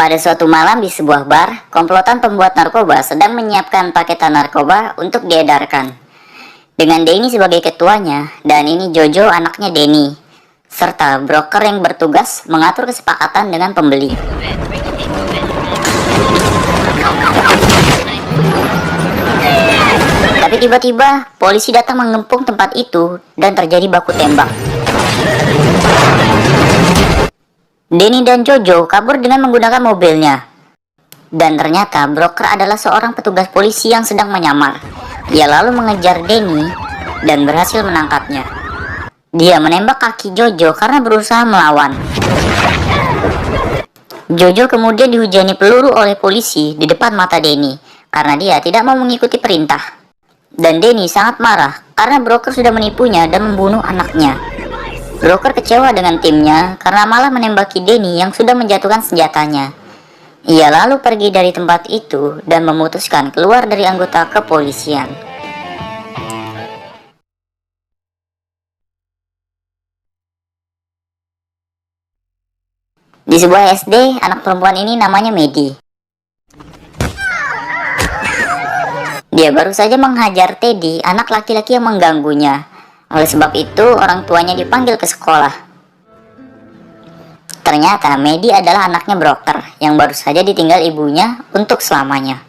Pada suatu malam di sebuah bar, komplotan pembuat narkoba sedang menyiapkan paketan narkoba untuk diedarkan. Dengan Denny sebagai ketuanya, dan ini Jojo anaknya Denny, serta broker yang bertugas mengatur kesepakatan dengan pembeli. Tapi tiba-tiba, polisi datang mengepung tempat itu dan terjadi baku tembak. Denny dan Jojo kabur dengan menggunakan mobilnya. Dan ternyata broker adalah seorang petugas polisi yang sedang menyamar. Ia lalu mengejar Denny dan berhasil menangkapnya. Dia menembak kaki Jojo karena berusaha melawan. Jojo kemudian dihujani peluru oleh polisi di depan mata Denny karena dia tidak mau mengikuti perintah. Dan Denny sangat marah karena broker sudah menipunya dan membunuh anaknya. Broker kecewa dengan timnya karena malah menembaki Denny yang sudah menjatuhkan senjatanya. Ia lalu pergi dari tempat itu dan memutuskan keluar dari anggota kepolisian. Di sebuah SD, anak perempuan ini namanya Medi. Dia baru saja menghajar Teddy, anak laki-laki yang mengganggunya. Oleh sebab itu, orang tuanya dipanggil ke sekolah. Ternyata Medi adalah anaknya broker yang baru saja ditinggal ibunya untuk selamanya.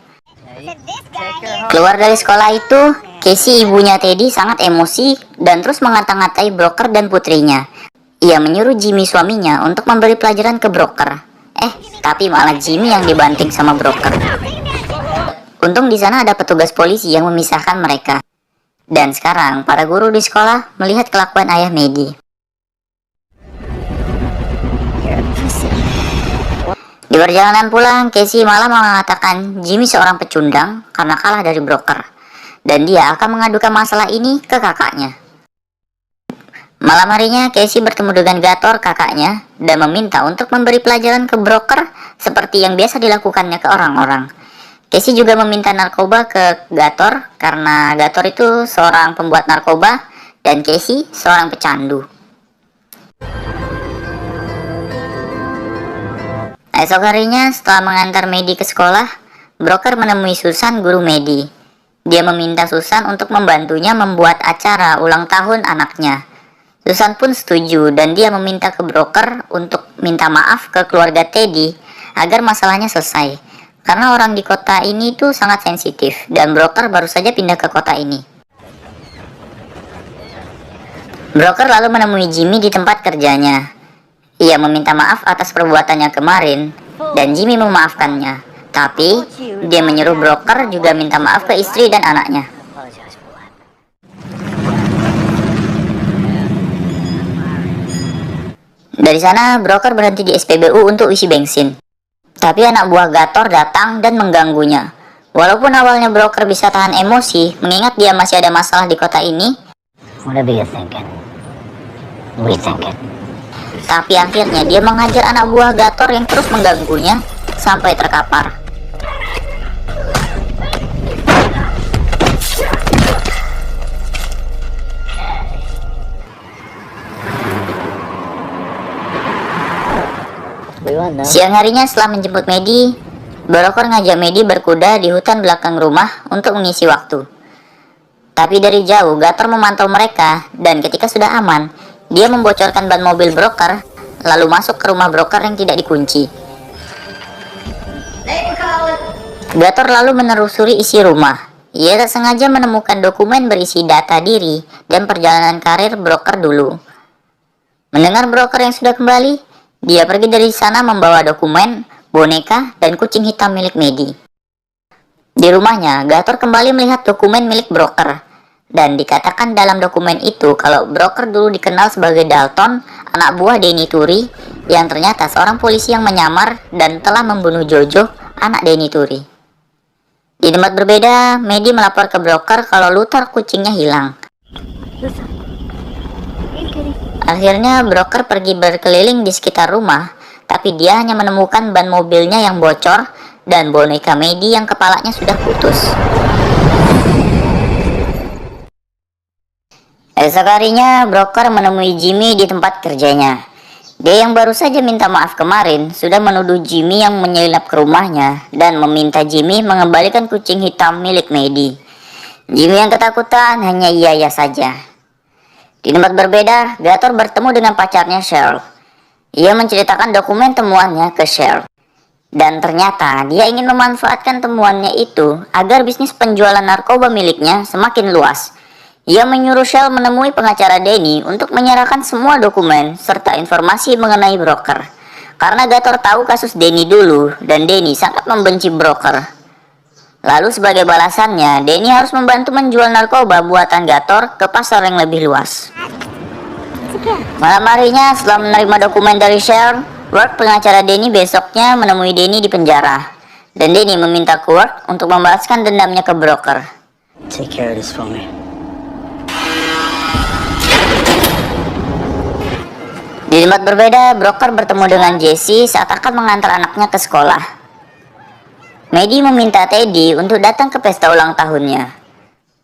Keluar dari sekolah itu, Casey ibunya Teddy sangat emosi dan terus mengata-ngatai broker dan putrinya. Ia menyuruh Jimmy suaminya untuk memberi pelajaran ke broker. Tapi malah Jimmy yang dibanting sama broker. Untung di sana ada petugas polisi yang memisahkan mereka. Dan sekarang para guru di sekolah melihat kelakuan ayah Medi. Di perjalanan pulang, Casey malah mengatakan Jimmy seorang pecundang karena kalah dari broker. Dan dia akan mengadukan masalah ini ke kakaknya. Malam harinya, Casey bertemu dengan Gator, kakaknya, dan meminta untuk memberi pelajaran ke broker seperti yang biasa dilakukannya ke orang-orang. Casey juga meminta narkoba ke Gator karena Gator itu seorang pembuat narkoba dan Casey seorang pecandu. Esok harinya setelah mengantar Medi ke sekolah, broker menemui Susan, guru Medi. Dia meminta Susan untuk membantunya membuat acara ulang tahun anaknya. Susan pun setuju dan dia meminta ke broker untuk minta maaf ke keluarga Teddy agar masalahnya selesai. Karena orang di kota ini tuh sangat sensitif dan broker baru saja pindah ke kota ini. Broker lalu menemui Jimmy di tempat kerjanya. Ia meminta maaf atas perbuatannya kemarin dan Jimmy memaafkannya. Tapi dia menyuruh broker juga minta maaf ke istri dan anaknya. Dari sana broker berhenti di SPBU untuk isi bensin. Tapi anak buah Gator datang dan mengganggunya. Walaupun awalnya broker bisa tahan emosi, mengingat dia masih ada masalah di kota ini. Tapi akhirnya dia menghajar anak buah Gator yang terus mengganggunya sampai terkapar. Siang harinya setelah menjemput Medi, broker ngajak Medi berkuda di hutan belakang rumah untuk mengisi waktu. Tapi dari jauh Gator memantau mereka dan ketika sudah aman, dia membocorkan ban mobil broker lalu masuk ke rumah broker yang tidak dikunci. Gator lalu menelusuri isi rumah. Ia tak sengaja menemukan dokumen berisi data diri dan perjalanan karir broker dulu. Mendengar broker yang sudah kembali, dia pergi dari sana membawa dokumen, boneka, dan kucing hitam milik Medi. Di rumahnya, Gator kembali melihat dokumen milik broker. Dan dikatakan dalam dokumen itu kalau broker dulu dikenal sebagai Dalton, anak buah Denny Turi, yang ternyata seorang polisi yang menyamar dan telah membunuh Jojo, anak Denny Turi. Di tempat berbeda, Medi melapor ke broker kalau Luther kucingnya hilang. Akhirnya broker pergi berkeliling di sekitar rumah, tapi dia hanya menemukan ban mobilnya yang bocor dan boneka Medi yang kepalanya sudah putus. Esok harinya broker menemui Jimmy di tempat kerjanya. Dia yang baru saja minta maaf kemarin sudah menuduh Jimmy yang menyelinap ke rumahnya dan meminta Jimmy mengembalikan kucing hitam milik Maddie. Jimmy yang ketakutan hanya iya-iya saja. Di tempat berbeda, Gator bertemu dengan pacarnya Cheryl. Ia menceritakan dokumen temuannya ke Cheryl. Dan ternyata dia ingin memanfaatkan temuannya itu agar bisnis penjualan narkoba miliknya semakin luas. Ia menyuruh Cheryl menemui pengacara Danny untuk menyerahkan semua dokumen serta informasi mengenai broker. Karena Gator tahu kasus Danny dulu dan Danny sangat membenci broker. Lalu sebagai balasannya, Danny harus membantu menjual narkoba buatan Gator ke pasar yang lebih luas. Malam harinya setelah menerima dokumen dari Cheryl, Ward pengacara Danny besoknya menemui Danny di penjara. Dan Danny meminta Ward untuk membalaskan dendamnya ke broker. Take care of this for me. Di tempat berbeda, broker bertemu dengan Jesse saat akan mengantar anaknya ke sekolah. Maddie meminta Teddy untuk datang ke pesta ulang tahunnya.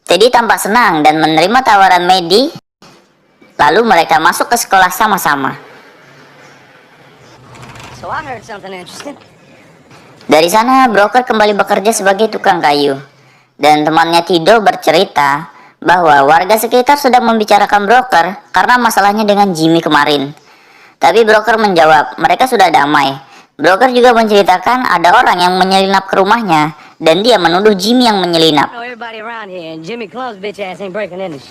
Teddy tampak senang dan menerima tawaran Maddie. Lalu mereka masuk ke sekolah sama-sama. So I heard something interesting. Dari sana, broker kembali bekerja sebagai tukang kayu. Dan temannya Tido bercerita bahwa warga sekitar sedang membicarakan broker karena masalahnya dengan Jimmy kemarin. Tapi broker menjawab, mereka sudah damai. Broker juga menceritakan ada orang yang menyelinap ke rumahnya dan dia menuduh Jimmy yang menyelinap.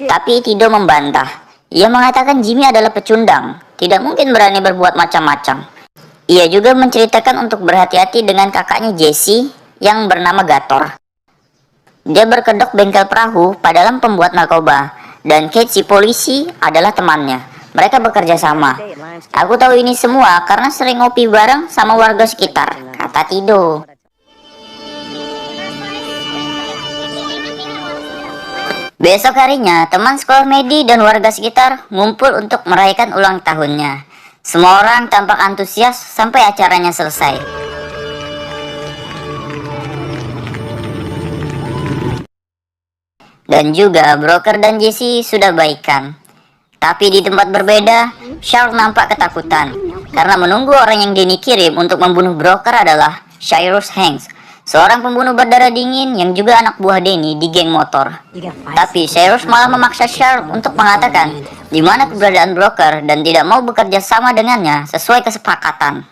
Tapi Tido membantah. Ia mengatakan Jimmy adalah pecundang, tidak mungkin berani berbuat macam-macam. Ia juga menceritakan untuk berhati-hati dengan kakaknya Jesse yang bernama Gator. Dia berkedok bengkel perahu pada dalam pembuat narkoba, dan Kate si polisi adalah temannya. Mereka bekerja sama. Aku tahu ini semua karena sering ngopi bareng sama warga sekitar, kata Tido. Besok harinya, teman sekolah Maddie dan warga sekitar ngumpul untuk merayakan ulang tahunnya. Semua orang tampak antusias sampai acaranya selesai. Dan juga broker dan Jesse sudah baikan. Tapi di tempat berbeda, Cheryl nampak ketakutan karena menunggu orang yang Danny kirim untuk membunuh broker adalah Cyrus Hanks, seorang pembunuh berdarah dingin yang juga anak buah Danny di geng motor. Tapi Cyrus malah memaksa Cheryl untuk mengatakan di mana keberadaan broker dan tidak mau bekerja sama dengannya sesuai kesepakatan.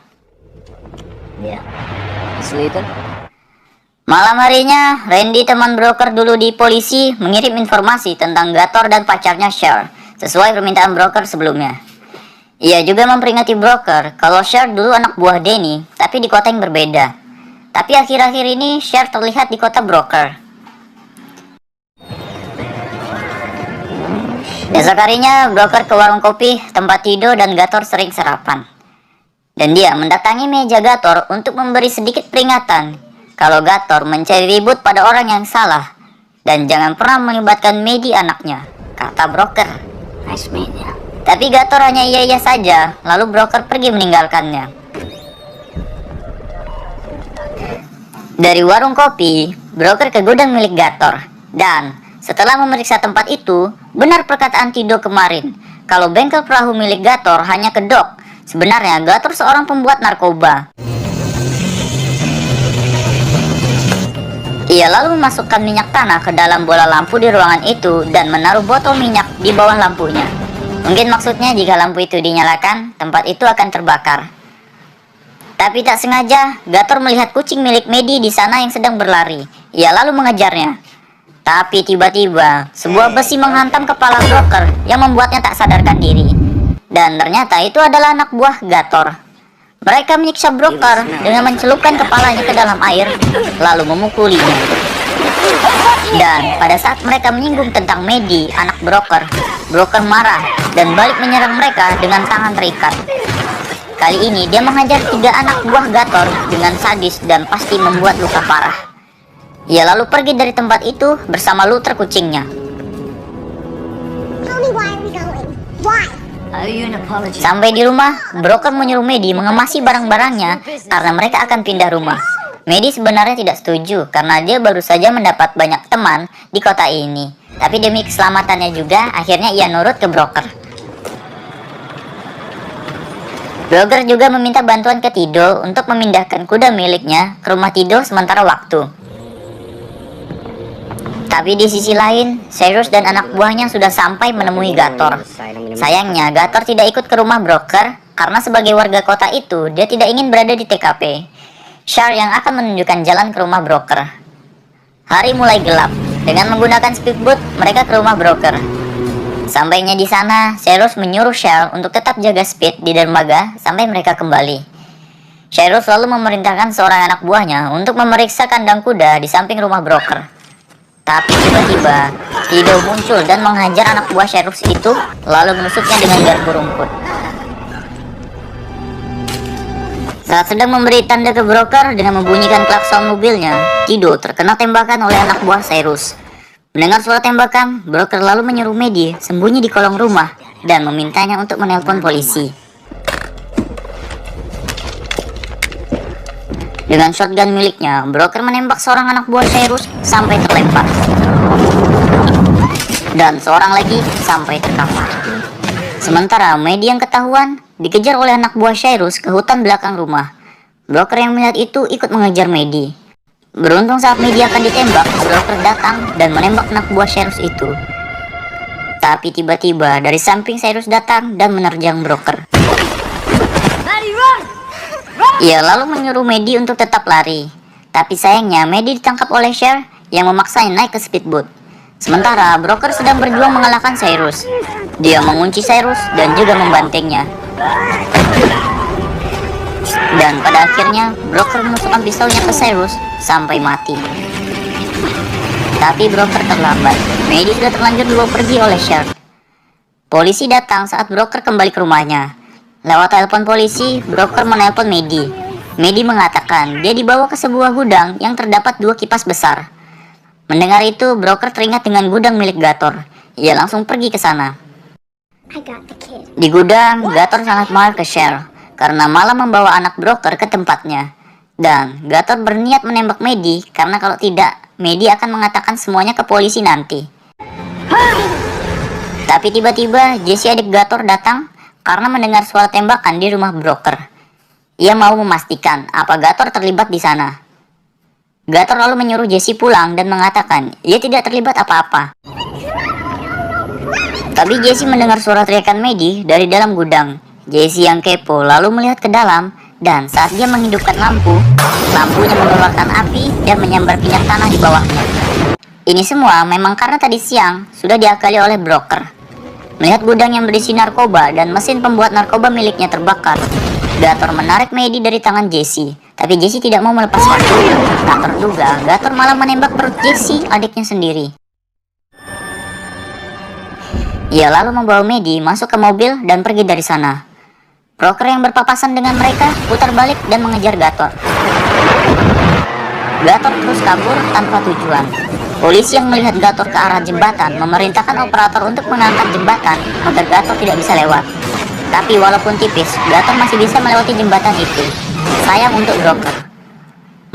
Malam harinya, Randy teman broker dulu di polisi mengirim informasi tentang Gator dan pacarnya Cheryl sesuai permintaan broker sebelumnya. Ia juga memperingati broker kalau Cheryl dulu anak buah Danny, tapi di kota yang berbeda. Tapi akhir-akhir ini Cheryl terlihat di kota broker. Besok harinya, broker ke warung kopi tempat Tido dan Gator sering sarapan. Dan dia mendatangi meja Gator untuk memberi sedikit peringatan kalau Gator mencari ribut pada orang yang salah dan jangan pernah melibatkan Maddie anaknya, kata broker. Tapi Gator hanya iya-iya saja, lalu broker pergi meninggalkannya. Dari warung kopi, broker ke gudang milik Gator. Dan setelah memeriksa tempat itu, benar perkataan Tido kemarin, kalau bengkel perahu milik Gator hanya kedok. Sebenarnya Gator seorang pembuat narkoba. Ia lalu memasukkan minyak tanah ke dalam bola lampu di ruangan itu dan menaruh botol minyak di bawah lampunya. Mungkin maksudnya jika lampu itu dinyalakan, tempat itu akan terbakar. Tapi tak sengaja, Gator melihat kucing milik Maddie di sana yang sedang berlari. Ia lalu mengejarnya. Tapi tiba-tiba, sebuah besi menghantam kepala broker yang membuatnya tak sadarkan diri. Dan ternyata itu adalah anak buah Gator. Mereka menyiksa broker dengan mencelupkan kepalanya ke dalam air, lalu memukulinya. Dan pada saat mereka menyinggung tentang Maddie, anak broker, broker marah dan balik menyerang mereka dengan tangan terikat. Kali ini dia menghajar 3 anak buah Gator dengan sadis dan pasti membuat luka parah. Ia lalu pergi dari tempat itu bersama Luther kucingnya. Sampai di rumah, broker menyuruh Maddie mengemasi barang-barangnya karena mereka akan pindah rumah. Maddie sebenarnya tidak setuju karena dia baru saja mendapat banyak teman di kota ini. Tapi demi keselamatannya juga, akhirnya ia nurut ke broker. Broker juga meminta bantuan ke Tido untuk memindahkan kuda miliknya ke rumah Tido sementara waktu. Tapi di sisi lain, Cyrus dan anak buahnya sudah sampai menemui Gator. Sayangnya, Gator tidak ikut ke rumah broker karena sebagai warga kota itu, dia tidak ingin berada di TKP. Char yang akan menunjukkan jalan ke rumah broker. Hari mulai gelap. Dengan menggunakan speedboat, mereka ke rumah broker. Sampainya di sana, Cyrus menyuruh Shell untuk tetap jaga speed di dermaga sampai mereka kembali. Cyrus lalu memerintahkan seorang anak buahnya untuk memeriksa kandang kuda di samping rumah broker. Tapi tiba-tiba, Tido muncul dan menghajar anak buah Cyrus itu, lalu menusuknya dengan garpu rumput. Saat sedang memberi tanda ke broker dengan membunyikan klakson mobilnya, Tido terkena tembakan oleh anak buah Cyrus. Mendengar suara tembakan, broker lalu menyuruh Maddie sembunyi di kolong rumah dan memintanya untuk menelpon polisi. Dengan shotgun miliknya, broker menembak seorang anak buah Cyrus sampai terlempar. Dan seorang lagi sampai terkapar. Sementara Maddie yang ketahuan dikejar oleh anak buah Cyrus ke hutan belakang rumah. Broker yang melihat itu ikut mengejar Maddie. Beruntung saat Maddie akan ditembak, broker datang dan menembak anak buah Cyrus itu. Tapi tiba-tiba dari samping Cyrus datang dan menerjang broker. Ia lalu menyuruh Maddie untuk tetap lari. Tapi sayangnya Maddie ditangkap oleh Cher yang memaksanya naik ke speedboat. Sementara broker sedang berjuang mengalahkan Cyrus. Dia mengunci Cyrus dan juga membantingnya. Dan pada akhirnya broker menusukkan pisaunya ke Cyrus sampai mati. Tapi broker terlambat. Maddie sudah terlanjur dibawa pergi oleh Cher. Polisi datang saat broker kembali ke rumahnya. Lewat telepon polisi, broker menelpon Maddie. Maddie mengatakan dia dibawa ke sebuah gudang yang terdapat 2 kipas besar. Mendengar itu, broker teringat dengan gudang milik Gator. Ia langsung pergi ke sana. Di gudang, Gator sangat marah ke Cher karena malah membawa anak broker ke tempatnya. Dan Gator berniat menembak Maddie karena kalau tidak, Maddie akan mengatakan semuanya ke polisi nanti. Tapi tiba-tiba Jesse adik Gator datang karena mendengar suara tembakan di rumah broker. Ia mau memastikan apa Gator terlibat di sana. Gator lalu menyuruh Jesse pulang dan mengatakan ia tidak terlibat apa-apa. Tapi Jesse mendengar suara teriakan Maddie dari dalam gudang. Jesse yang kepo lalu melihat ke dalam dan saat dia menghidupkan lampunya mengeluarkan api dan menyambar minyak tanah di bawahnya. Ini semua memang karena tadi siang sudah diakali oleh broker. Melihat gudang yang berisi narkoba dan mesin pembuat narkoba miliknya terbakar, Gator menarik Maddie dari tangan Jesse. Tapi Jesse tidak mau melepaskannya. Tak terduga, Gator malah menembak perut Jesse, adiknya sendiri. Ia lalu membawa Maddie masuk ke mobil dan pergi dari sana. Broker yang berpapasan dengan mereka putar balik dan mengejar Gator. Gator terus kabur tanpa tujuan. Polisi yang melihat Gator ke arah jembatan memerintahkan operator untuk mengangkat jembatan agar Gator tidak bisa lewat. Tapi walaupun tipis, Gator masih bisa melewati jembatan itu. Sayang untuk broker.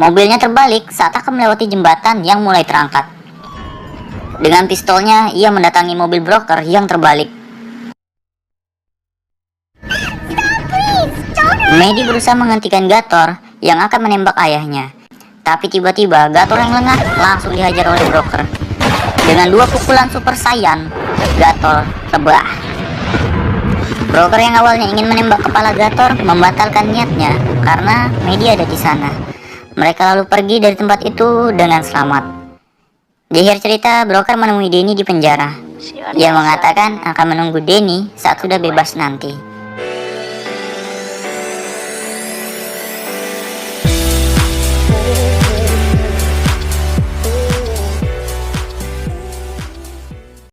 Mobilnya terbalik saat akan melewati jembatan yang mulai terangkat. Dengan pistolnya, ia mendatangi mobil broker yang terbalik. Maddie berusaha menghentikan Gator yang akan menembak ayahnya. Tapi tiba-tiba Gator yang lengah langsung dihajar oleh broker. Dengan 2 pukulan super saiyan, Gator rebah. Broker yang awalnya ingin menembak kepala Gator membatalkan niatnya karena Maddie ada di sana. Mereka lalu pergi dari tempat itu dengan selamat. Di akhir cerita, broker menemui Denny di penjara. Ia mengatakan akan menunggu Denny saat sudah bebas nanti.